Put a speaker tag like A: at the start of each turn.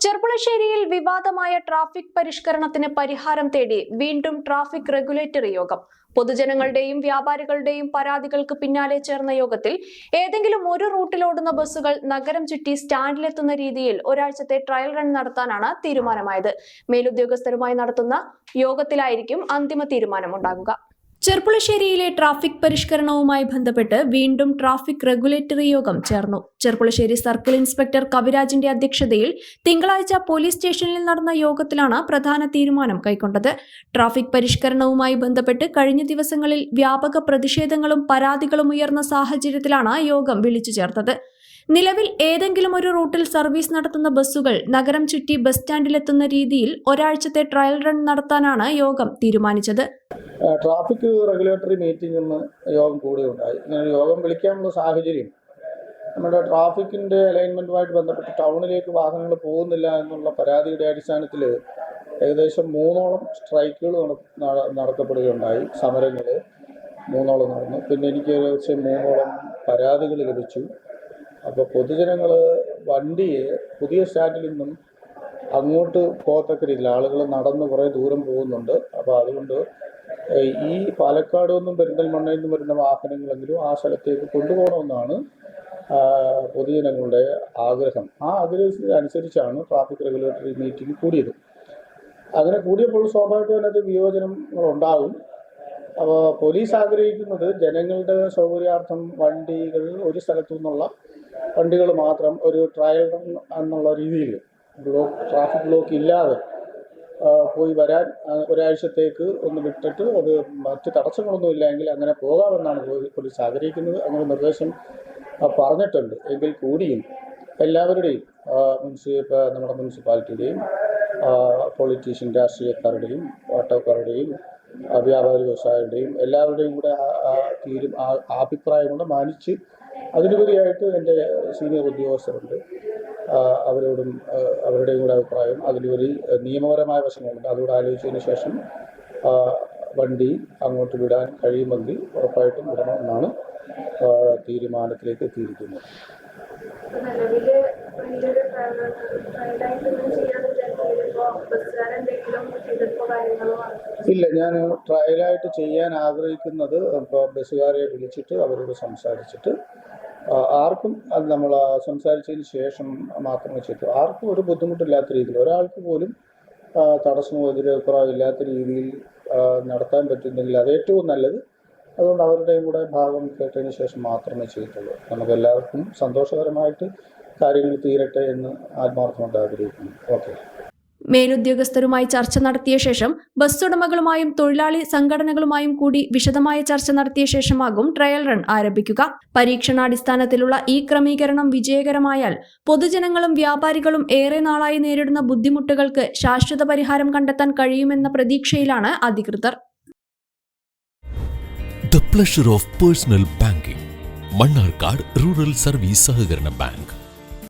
A: ചെർപ്പുളശ്ശേരിയിൽ വിവാദമായ ട്രാഫിക് പരിഷ്കരണത്തിന് പരിഹാരം തേടി വീണ്ടും ട്രാഫിക് റെഗുലേറ്ററി യോഗം. പൊതുജനങ്ങളുടെയും വ്യാപാരികളുടെയും പരാതികൾക്ക് പിന്നാലെ ചേർന്ന യോഗത്തിൽ ഏതെങ്കിലും ഒരു റൂട്ടിലോടുന്ന ബസ്സുകൾ നഗരം ചുറ്റി സ്റ്റാൻഡിലെത്തുന്ന രീതിയിൽ ഒരാഴ്ചത്തെ ട്രയൽ റൺ നടത്താനാണ് തീരുമാനമായത്. മേലുദ്യോഗസ്ഥരുമായി നടത്തുന്ന യോഗത്തിലായിരിക്കും അന്തിമ തീരുമാനമുണ്ടാകുക. ചെർപ്പുളശ്ശേരിയിലെ ട്രാഫിക് പരിഷ്കരണവുമായി ബന്ധപ്പെട്ട് വീണ്ടും ട്രാഫിക് റെഗുലേറ്ററി യോഗം ചേർന്നു. ചെർപ്പുളശ്ശേരി സർക്കിൾ ഇൻസ്പെക്ടർ കവിരാജിന്റെ അധ്യക്ഷതയിൽ തിങ്കളാഴ്ച പോലീസ് സ്റ്റേഷനിൽ നടന്ന യോഗത്തിലാണ് പ്രധാന തീരുമാനം കൈക്കൊണ്ടത്. ട്രാഫിക് പരിഷ്കരണവുമായി ബന്ധപ്പെട്ട് കഴിഞ്ഞ ദിവസങ്ങളിൽ വ്യാപക പ്രതിഷേധങ്ങളും പരാതികളും ഉയർന്ന സാഹചര്യത്തിലാണ് യോഗം വിളിച്ചു ചേർത്തത്. നിലവിൽ ഏതെങ്കിലും ഒരു റൂട്ടിൽ സർവീസ് നടത്തുന്ന ബസ്സുകൾ നഗരം ചുറ്റി ബസ് സ്റ്റാൻഡിലെത്തുന്ന രീതിയിൽ ഒരാഴ്ചത്തെ ട്രയൽ റൺ നടത്താനാണ് യോഗം തീരുമാനിച്ചത്.
B: ട്രാഫിക് റെഗുലേറ്ററി മീറ്റിംഗ് എന്ന് യോഗം കൂടുകയുണ്ടായി. ഇങ്ങനെ യോഗം വിളിക്കാനുള്ള സാഹചര്യം നമ്മുടെ ട്രാഫിക്കിൻ്റെ അലൈൻമെൻറ്റുമായിട്ട് ബന്ധപ്പെട്ട് ടൗണിലേക്ക് വാഹനങ്ങൾ പോകുന്നില്ല എന്നുള്ള പരാതിയുടെ അടിസ്ഥാനത്തിൽ ഏകദേശം 3ഓളം സ്ട്രൈക്കുകൾ നടത്തപ്പെടുകയുണ്ടായി. സമരങ്ങൾ 3ഓളം നടന്നു. പിന്നെ എനിക്ക് ഏകദേശം 3ഓളം പരാതികൾ ലഭിച്ചു. അപ്പോൾ പൊതുജനങ്ങൾ വണ്ടിയെ പുതിയ സ്റ്റാൻഡിൽ നിന്നും അങ്ങോട്ട് പോകത്തക്ക രീതിയിൽ ആളുകൾ നടന്ന് കുറേ ദൂരം പോകുന്നുണ്ട്. അപ്പോൾ അതുകൊണ്ട് ഈ പാലക്കാട് നിന്നും പെരിന്തൽമണ്ണയിൽ നിന്നും വരുന്ന വാഹനങ്ങളെങ്കിലും ആ സ്ഥലത്തേക്ക് കൊണ്ടുപോകണമെന്നാണ് പൊതുജനങ്ങളുടെ ആഗ്രഹം. ആ ആഗ്രഹത്തിനനുസരിച്ചാണ് ട്രാഫിക് റെഗുലേറ്ററി മീറ്റിംഗ് കൂടിയത്. അങ്ങനെ കൂടിയപ്പോൾ സ്വാഭാവികമായും അത് വിയോജനങ്ങളുണ്ടാകും. അപ്പോൾ പോലീസ് ആഗ്രഹിക്കുന്നത് ജനങ്ങളുടെ സൗകര്യാർത്ഥം വണ്ടികൾ ഒരു സ്ഥലത്തു നിന്നുള്ള വണ്ടികൾ മാത്രം ഒരു ട്രയൽ റൺ എന്നുള്ള രീതിയിൽ ട്രാഫിക് ബ്ലോക്ക് ഇല്ലാതെ പോയി വരാൻ ഒരാഴ്ചത്തേക്ക് ഒന്ന് വിട്ടിട്ട് അത് മറ്റ് തടസ്സങ്ങളൊന്നും ഇല്ലെങ്കിൽ അങ്ങനെ പോകാമെന്നാണ് പോലീസ് ആഗ്രഹിക്കുന്നത്. അങ്ങനെ നിർദ്ദേശം പറഞ്ഞിട്ടുണ്ട്. എങ്കിൽ കൂടിയും എല്ലാവരുടെയും നമ്മുടെ മുനിസിപ്പാലിറ്റിയുടെയും പൊളിറ്റീഷ്യൻ രാഷ്ട്രീയക്കാരുടെയും ഓട്ടോക്കാരുടെയും വ്യാപാരി വ്യവസായികളുടെയും എല്ലാവരുടെയും കൂടെ അഭിപ്രായം കൊണ്ട് മാനിച്ച് അതിനുപരിയായിട്ട് എൻ്റെ സീനിയർ ഉദ്യോഗസ്ഥരുണ്ട്. അവരുടെയും കൂടെ അഭിപ്രായം അതിലുപരി നിയമപരമായ വശങ്ങളുണ്ട്. അതുകൂടെ ആലോചിച്ചതിന് ശേഷം വണ്ടി അങ്ങോട്ട് വിടാൻ കഴിയുമെങ്കിൽ ഉറപ്പായിട്ടും വിടണമെന്നാണ് തീരുമാനത്തിലേക്ക് എത്തിയിരിക്കുന്നത്. ഇല്ല, ഞാൻ ട്രയലായിട്ട് ചെയ്യാൻ ആഗ്രഹിക്കുന്നത് ഇപ്പോൾ ബസ്സുകാരെ വിളിച്ചിട്ട് അവരോട് സംസാരിച്ചിട്ട് ആർക്കും അത് നമ്മൾ സംസാരിച്ചതിന് ശേഷം മാത്രമേ ചെയ്തു. ആർക്കും ഒരു ബുദ്ധിമുട്ടില്ലാത്ത രീതിയിൽ ഒരാൾക്ക് പോലും തടസ്സമോ എതിരഭിപ്രായം ഇല്ലാത്ത രീതിയിൽ നടത്താൻ പറ്റുന്നെങ്കിൽ അത് ഏറ്റവും നല്ലത്. അതുകൊണ്ട് അവരുടെയും കൂടെ ഭാഗം കേട്ടതിന് ശേഷം മാത്രമേ ചെയ്യത്തുള്ളൂ. നമുക്കെല്ലാവർക്കും സന്തോഷകരമായിട്ട് കാര്യങ്ങൾ തീരട്ടെ എന്ന് ആത്മാർത്ഥമായിട്ട് ആഗ്രഹിക്കുന്നു. ഓക്കെ.
A: മേലുദ്യോഗസ്ഥരുമായി ചർച്ച നടത്തിയ ശേഷം ബസ് ഉടമകളുമായും തൊഴിലാളി സംഘടനകളുമായും കൂടി വിശദമായ ചർച്ച നടത്തിയ ശേഷമാകും ട്രയൽ റൺ ആരംഭിക്കുക. പരീക്ഷണാടിസ്ഥാനത്തിലുള്ള ഈ ക്രമീകരണം വിജയകരമായാൽ പൊതുജനങ്ങളും വ്യാപാരികളും ഏറെ നാളായി നേരിടുന്ന ബുദ്ധിമുട്ടുകൾക്ക് ശാശ്വത പരിഹാരം കണ്ടെത്താൻ കഴിയുമെന്ന പ്രതീക്ഷയിലാണ് അധികൃതർ.
C: The pleasure of personal banking. Mannarkkad rural service സഹകരണ ബാങ്ക്.